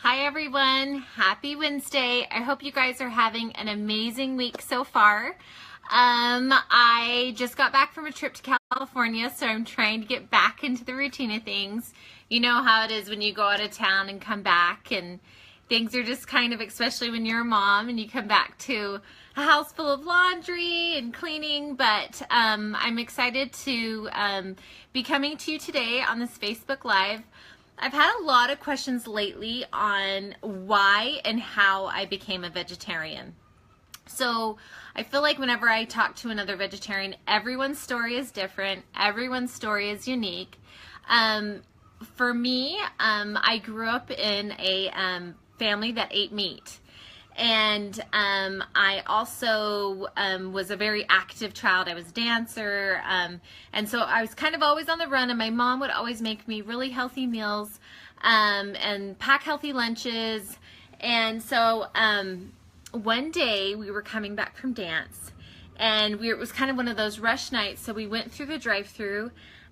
Hi everyone, happy Wednesday. I hope you guys are having an amazing week so far. I just got back from a trip to California, so I'm trying to get back into the routine of things. You know how it is when you go out of town and come back and things are just kind of, especially when you're a mom and you come back to a house full of laundry and cleaning, but I'm excited to be coming to you today on this Facebook Live. I've had a lot of questions lately on why and how I became a vegetarian. So I feel like whenever I talk to another vegetarian, everyone's story is different. Everyone's story is unique. For me, I grew up in a family that ate meat. And I also was a very active child. I was a dancer, and so I was kind of always on the run, and my mom would always make me really healthy meals and pack healthy lunches. And so one day we were coming back from dance, and it was kind of one of those rush nights, so we went through the drive-thru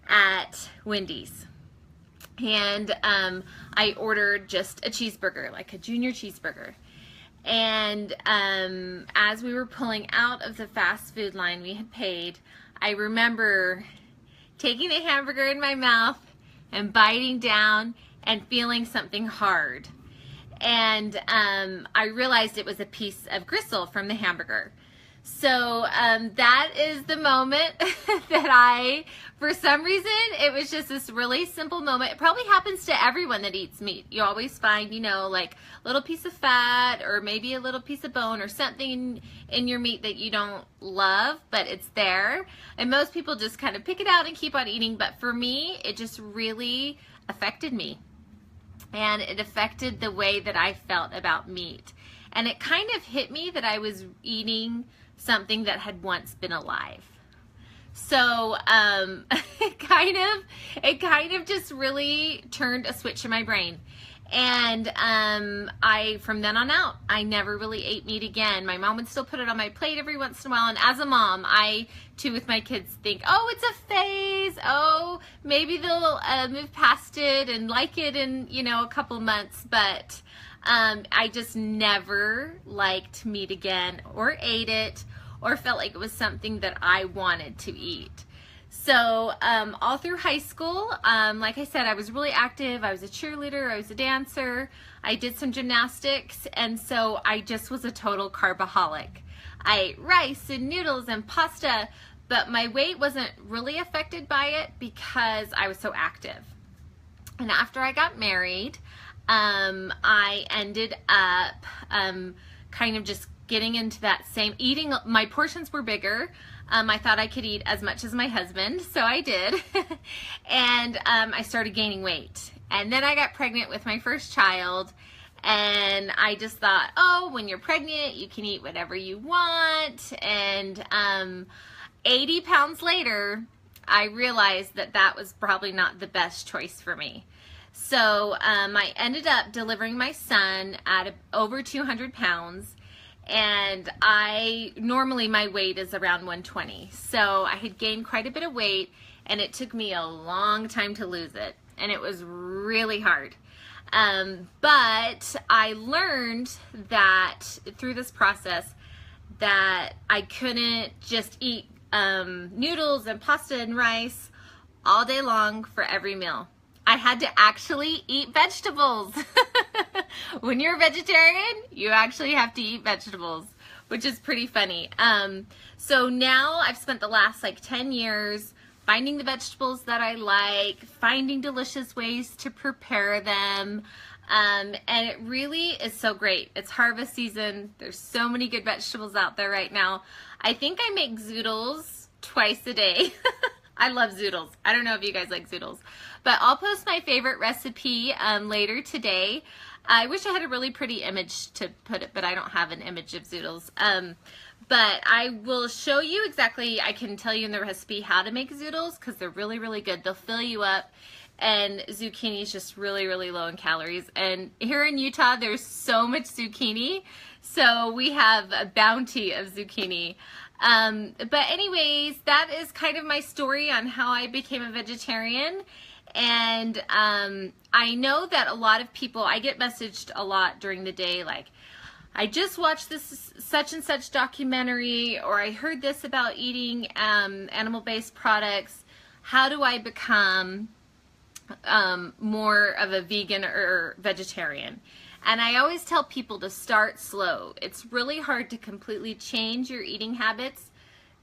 at Wendy's. And I ordered just a cheeseburger, like a junior cheeseburger. And as we were pulling out of the fast food line we had paid, I remember taking the hamburger in my mouth and biting down and feeling something hard. And I realized it was a piece of gristle from the hamburger. So that is the moment that for some reason, it was just this really simple moment. It probably happens to everyone that eats meat. You always find, like a little piece of fat or maybe a little piece of bone or something in your meat that you don't love, but it's there. And most people just kind of pick it out and keep on eating. But for me, it just really affected me. And it affected the way that I felt about meat. And it kind of hit me that I was eating something that had once been alive. So it kind of just really turned a switch in my brain. And from then on out, I never really ate meat again. My mom would still put it on my plate every once in a while. And as a mom, I too with my kids think, oh, it's a phase. Oh, maybe they'll move past it and like it in, a couple months. But I just never liked meat again or ate it or felt like it was something that I wanted to eat. So all through high school, like I said, I was really active. I was a cheerleader. I was a dancer. I did some gymnastics. And so I just was a total carbaholic. I ate rice and noodles and pasta, but my weight wasn't really affected by it because I was so active. And after I got married, I ended up kind of just getting into that same eating. My portions were bigger. I thought I could eat as much as my husband, so I did. And I started gaining weight. And then I got pregnant with my first child. And I just thought, oh, when you're pregnant, you can eat whatever you want. And 80 pounds later, I realized that that was probably not the best choice for me. So I ended up delivering my son at over 200 pounds. And normally my weight is around 120. So I had gained quite a bit of weight, and it took me a long time to lose it. And it was really hard. But I learned that through this process that I couldn't just eat noodles and pasta and rice all day long for every meal. I had to actually eat vegetables. When you're a vegetarian, you actually have to eat vegetables, which is pretty funny. So now I've spent the last 10 years finding the vegetables that I like, finding delicious ways to prepare them. And it really is so great. It's harvest season. There's so many good vegetables out there right now. I think I make zoodles twice a day. I love zoodles. I don't know if you guys like zoodles, but I'll post my favorite recipe later today. I wish I had a really pretty image to put it, but I don't have an image of zoodles. But I will show you exactly, I can tell you in the recipe how to make zoodles because they're really, really good. They'll fill you up, and zucchini is just really, really low in calories. And here in Utah, there's so much zucchini, so we have a bounty of zucchini. But anyways, that is kind of my story on how I became a vegetarian. And I know that a lot of people, I get messaged a lot during the day, like, I just watched this such and such documentary, or I heard this about eating animal-based products. How do I become more of a vegan or vegetarian? And I always tell people to start slow. It's really hard to completely change your eating habits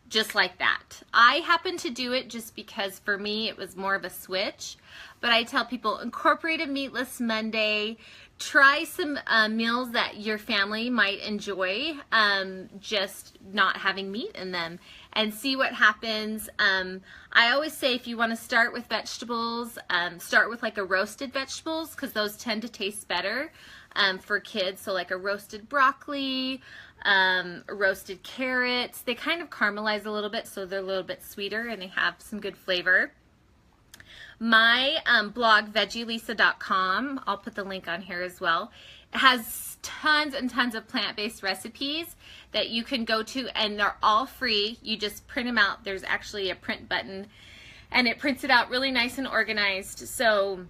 just like that. I happen to do it just because for me it was more of a switch. But I tell people, incorporate a meatless Monday. Try some meals that your family might enjoy, just not having meat in them, and see what happens. I always say if you want to start with vegetables, start with like a roasted vegetables, because those tend to taste better for kids. So like a roasted broccoli, roasted carrots. They kind of caramelize a little bit, so they're a little bit sweeter and they have some good flavor. My blog, veggielisa.com, I'll put the link on here as well, it has tons and tons of plant-based recipes that you can go to, and they're all free. You just print them out. There's actually a print button, and it prints it out really nice and organized. So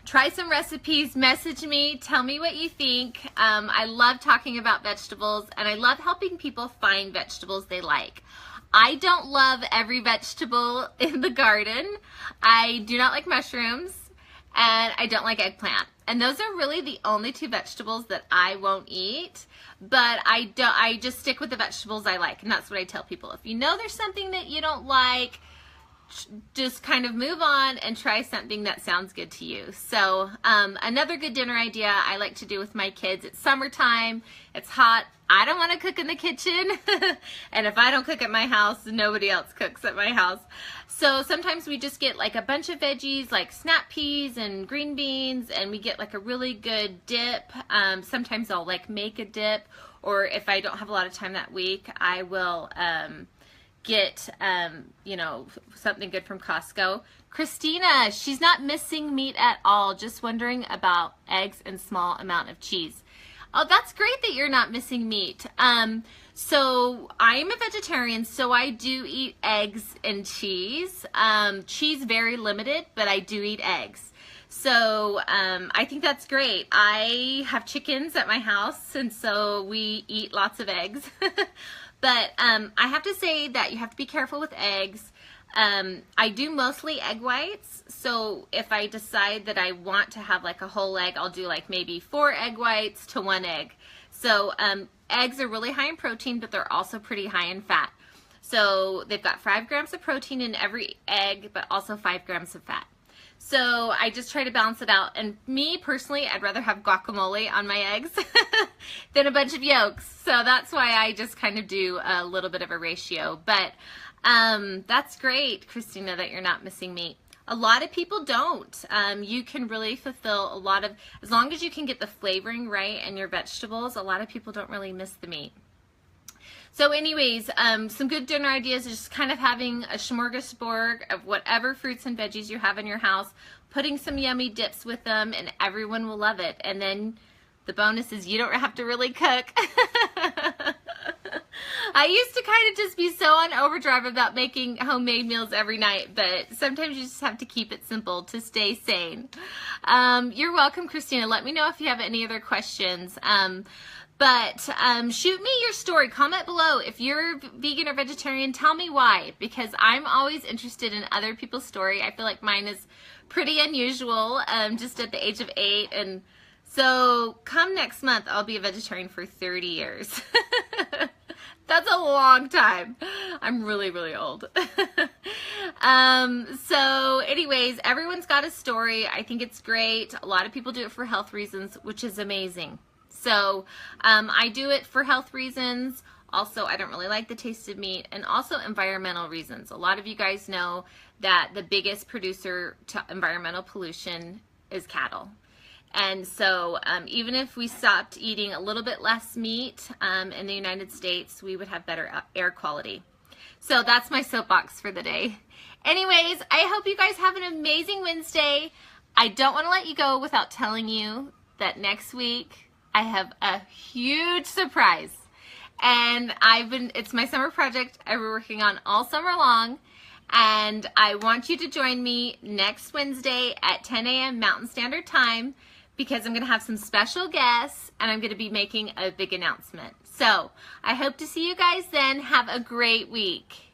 try some recipes, message me, tell me what you think. I love talking about vegetables, and I love helping people find vegetables they like. I don't love every vegetable in the garden. I do not like mushrooms, and I don't like eggplant. And those are really the only two vegetables that I won't eat. But I just stick with the vegetables I like, and that's what I tell people. If you know there's something that you don't like, just kind of move on and try something that sounds good to you. So another good dinner idea I like to do with my kids, it's summertime, it's hot, I don't want to cook in the kitchen, and if I don't cook at my house, nobody else cooks at my house. So sometimes we just get like a bunch of veggies like snap peas and green beans, and we get like a really good dip. Sometimes I'll like make a dip, or if I don't have a lot of time that week, I will get you know, something good from Costco. Christina, she's not missing meat at all, just wondering about eggs and small amount of cheese. Oh, that's great that you're not missing meat. So I'm a vegetarian, so I do eat eggs and cheese. Cheese very limited, but I do eat eggs. So I think that's great. I have chickens at my house, and so we eat lots of eggs. But I have to say that you have to be careful with eggs. I do mostly egg whites, so if I decide that I want to have like a whole egg, I'll do like maybe 4 egg whites to 1 egg. So eggs are really high in protein, but they're also pretty high in fat. So they've got 5 grams of protein in every egg, but also 5 grams of fat. So I just try to balance it out. And me personally, I'd rather have guacamole on my eggs than a bunch of yolks. So that's why I just kind of do a little bit of a ratio. But that's great, Christina, that you're not missing meat. A lot of people don't. You can really fulfill a lot of, as long as you can get the flavoring right in your vegetables, a lot of people don't really miss the meat. So anyways, some good dinner ideas is just kind of having a smorgasbord of whatever fruits and veggies you have in your house, putting some yummy dips with them, and everyone will love it. And then the bonus is you don't have to really cook. I used to kind of just be so on overdrive about making homemade meals every night, but sometimes you just have to keep it simple to stay sane. You're welcome, Christina. Let me know if you have any other questions. But shoot me your story. Comment below. If you're vegan or vegetarian, tell me why, because I'm always interested in other people's story. I feel like mine is pretty unusual, just at the age of 8. And so come next month, I'll be a vegetarian for 30 years. That's a long time. I'm really, really old. So anyways, everyone's got a story. I think it's great. A lot of people do it for health reasons, which is amazing. So I do it for health reasons. Also, I don't really like the taste of meat, and also environmental reasons. A lot of you guys know that the biggest producer to environmental pollution is cattle. And so even if we stopped eating a little bit less meat in the United States, we would have better air quality. So that's my soapbox for the day. Anyways, I hope you guys have an amazing Wednesday. I don't want to let you go without telling you that next week I have a huge surprise. And it's my summer project I've been working on all summer long. And I want you to join me next Wednesday at 10 a.m. Mountain Standard Time because I'm going to have some special guests and I'm going to be making a big announcement. So I hope to see you guys then. Have a great week.